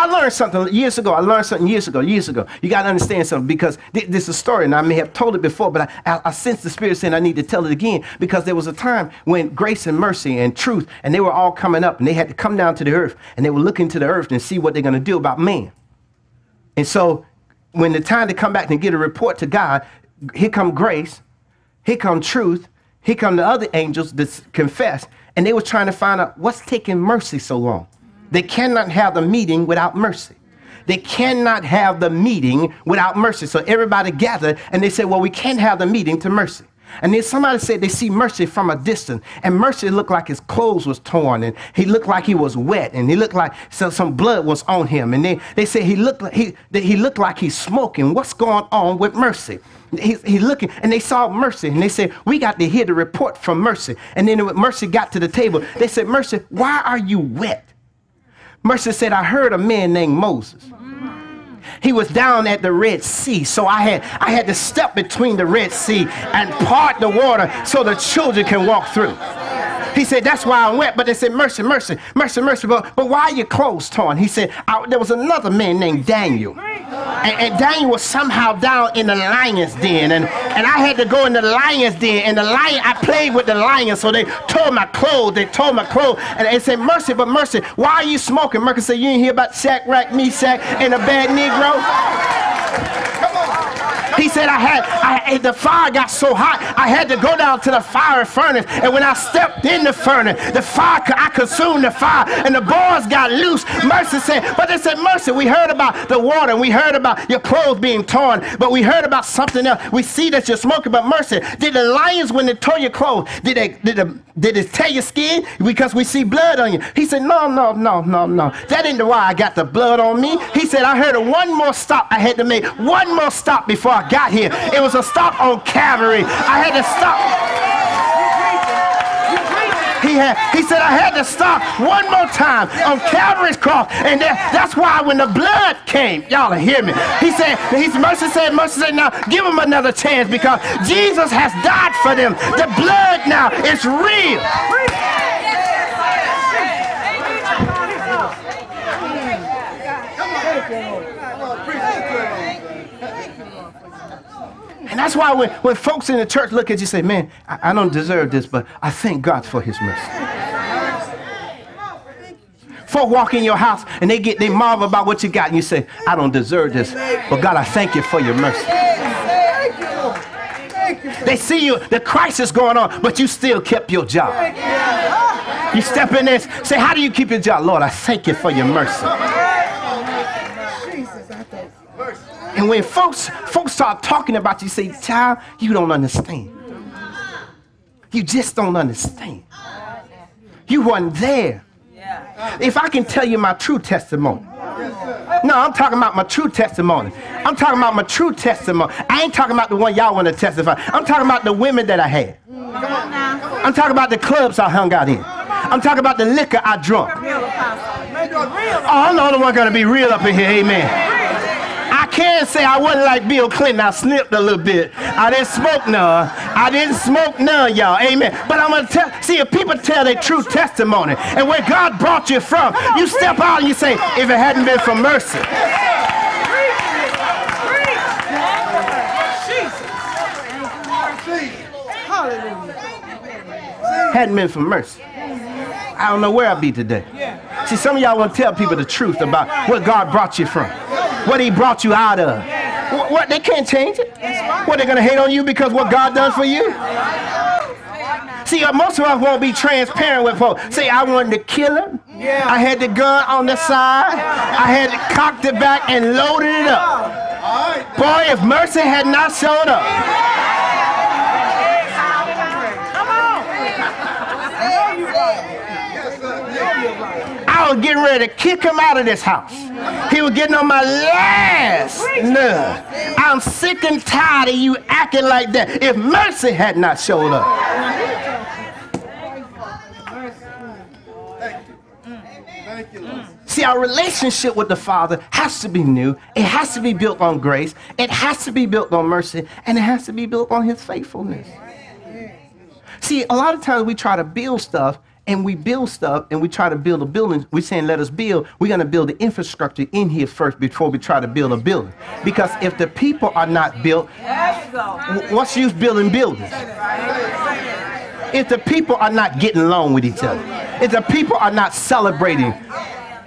I learned something years ago. Years ago. You got to understand something, because this is a story, and I may have told it before, but I sense the Spirit saying I need to tell it again, because there was a time when grace and mercy and truth, and they were all coming up, and they had to come down to the earth, and they were looking to the earth and see what they're going to do about man. And so when the time to come back and get a report to God, here come grace, here come truth, here come the other angels that confess, and they were trying to find out what's taking mercy so long. They cannot have the meeting without mercy. They cannot have the meeting without mercy. So everybody gathered, and they said, well, we can't have the meeting to mercy. And then somebody said they see mercy from a distance, and mercy looked like his clothes was torn, and he looked like he was wet, and he looked like some blood was on him. And they said he looked like he's smoking. What's going on with mercy? He's looking, and they saw mercy, and they said, we got to hear the report from mercy. And then when mercy got to the table, they said, mercy, why are you wet? Mercy said, I heard a man named Moses. He was down at the Red Sea, so I had to step between the Red Sea and part the water so the children can walk through. He said, that's why I'm wet. But they said, mercy, mercy, mercy, mercy. But why are your clothes torn? He said, there was another man named Daniel. And Daniel was somehow down in the lion's den. And I had to go in the lion's den. And I played with the lion. So they tore my clothes. And they said, mercy, but mercy, why are you smoking? Mercy said, you didn't hear about Shadrach, Meshach, and a bad Negro? He said, the fire got so hot, I had to go down to the fire furnace. And when I stepped in the furnace, I consumed the fire, and the boys got loose. Mercy said, but they said, mercy, we heard about the water, and we heard about your clothes being torn, but we heard about something else. We see that you're smoking, but mercy, did the lions, when they tore your clothes, did it tear your skin? Because we see blood on you. He said, no. That ain't why I got the blood on me. He said, I heard of one more stop. I had to make one more stop before I got here. It was a stop on Calvary. I had to stop. He said, I had to stop one more time on Calvary's cross. And that's why when the blood came, y'all hear me. He said, mercy said, now give him another chance, because Jesus has died for them. The blood now is real. And that's why when folks in the church look at you and say, man, I don't deserve this, but I thank God for his mercy. Folk walk in your house and they marvel about what you got, and you say, I don't deserve this, but God, I thank you for your mercy. They see you, the crisis going on, but you still kept your job. You step in there and say, how do you keep your job? Lord, I thank you for your mercy. And when folks start talking about you, say, child, you don't understand. You just don't understand. You weren't there. If I can tell you my true testimony. No, I'm talking about my true testimony. I'm talking about my true testimony. I ain't talking about the one y'all want to testify. I'm talking about the women that I had. I'm talking about the clubs I hung out in. I'm talking about the liquor I drunk. Oh, I'm the only one going to be real up in here. Amen. I can't say I wasn't like Bill Clinton. I slipped a little bit. I didn't smoke none, y'all. Amen. But I'm going to tell, see, if people tell their true testimony and where God brought you from, you step out and you say, if it hadn't been for mercy. Hadn't been for mercy, I don't know where I'd be today. See, some of y'all want to tell people the truth about what God brought you from, what he brought you out of. What, they can't change it. What, they're going to hate on you because what God done for you? See, most of us won't be transparent with folks. Say, I wanted to kill him. I had the gun on the side. I had it cocked it back and loaded it up. Boy, if mercy had not showed up. I was getting ready to kick him out of this house. He was getting on my last nerve. I'm sick and tired of you acting like that. If mercy had not showed up. Thank you, Lord. See, our relationship with the Father has to be new. It has to be built on grace. It has to be built on mercy. And it has to be built on his faithfulness. See, a lot of times we try to build stuff and we build stuff and we try to build a building. We're saying, let us build. We're going to build the infrastructure in here first before we try to build a building. Because if the people are not built, what's use building buildings? If the people are not getting along with each other, if the people are not celebrating,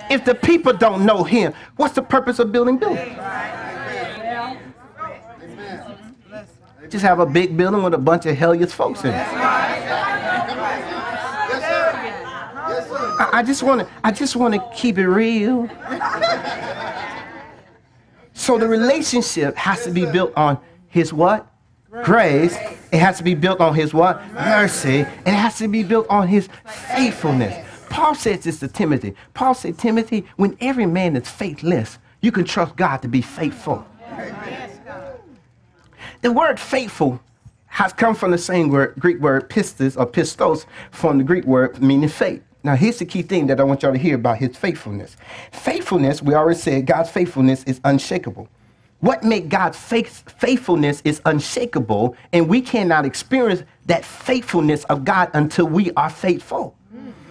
if the people don't know him, what's the purpose of building buildings? Just have a big building with a bunch of hellish folks in it. I just want to keep it real. So the relationship has to be built on his what? Grace. It has to be built on his what? Mercy. And it has to be built on his faithfulness. Paul says this to Timothy. Paul said, Timothy, when every man is faithless, you can trust God to be faithful. The word faithful has come from the same word, Greek word pistis or pistos, from the Greek word meaning faith. Now, here's the key thing that I want y'all to hear about his faithfulness. Faithfulness, we already said, God's faithfulness is unshakable. What makes God's faithfulness is unshakable, and we cannot experience that faithfulness of God until we are faithful.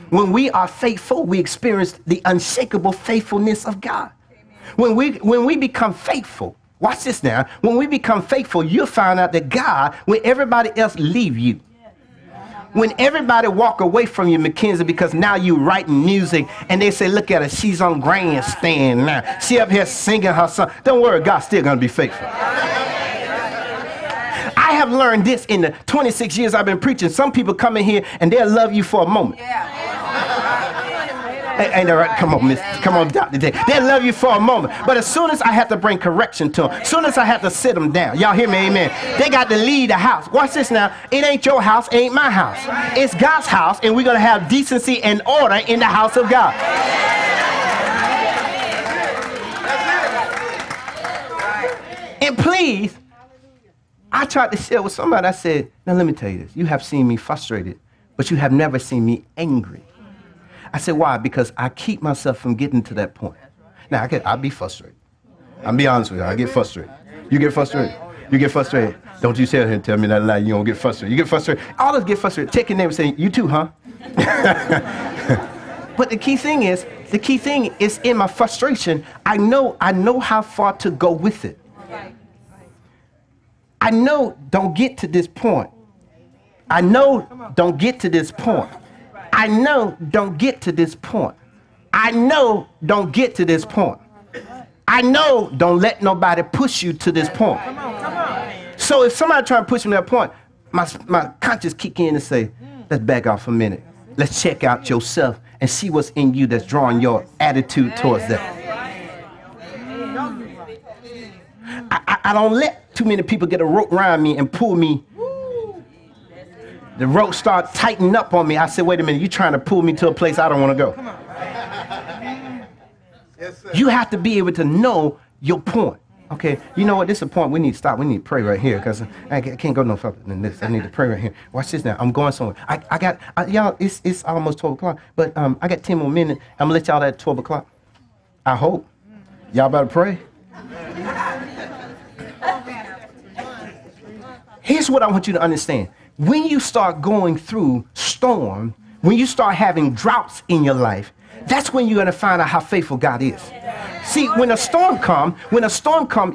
When we are faithful, we experience the unshakable faithfulness of God. When we become faithful, watch this now. When we become faithful, you'll find out that God, when everybody else leave you, when everybody walk away from you, Mackenzie, because now you writing music and they say, look at her, she's on grandstand now. She up here singing her song. Don't worry, God's still going to be faithful. I have learned this in the 26 years I've been preaching. Some people come in here and they'll love you for a moment. Ain't that right? Come on, miss. Come on, Dr. J. They'll love you for a moment. But as soon as I have to bring correction to them, as soon as I have to sit them down, y'all hear me, amen, they got to leave the house. Watch this now. It ain't your house, ain't my house. It's God's house, and we're going to have decency and order in the house of God. And please, I tried to share with somebody. I said, now let me tell you this. You have seen me frustrated, but you have never seen me angry. I said, why? Because I keep myself from getting to that point. Now, I'll be frustrated. I'll be honest with you. I get frustrated. You get frustrated. You get frustrated. Don't you sit here and tell me that lie. You don't get frustrated. You get frustrated. All of us get frustrated. Check your name and say, you too, huh? But the key thing is in my frustration, I know how far to go with it. I know don't get to this point. I know don't get to this point. I know don't get to this point. I know don't get to this point. I know don't let nobody push you to this point. So if somebody try to push me to that point, my conscience kick in and say, let's back off a minute. Let's check out yourself and see what's in you that's drawing your attitude towards that. I don't let too many people get a rope around me and pull me. The rope start tightening up on me. I said, wait a minute, you're trying to pull me to a place I don't want to go. You have to be able to know your point. Okay, you know what? This is a point we need to stop. We need to pray right here because I can't go no further than this. I need to pray right here. Watch this now. I'm going somewhere. Y'all, it's almost 12 o'clock, but I got 10 more minutes. I'm going to let y'all at 12 o'clock. I hope. Y'all better pray. Here's what I want you to understand. When you start going through storm, when you start having droughts in your life, that's when you're going to find out how faithful God is. See, when a storm comes,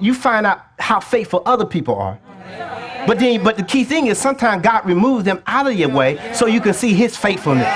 you find out how faithful other people are. But the key thing is sometimes God removes them out of your way so you can see his faithfulness.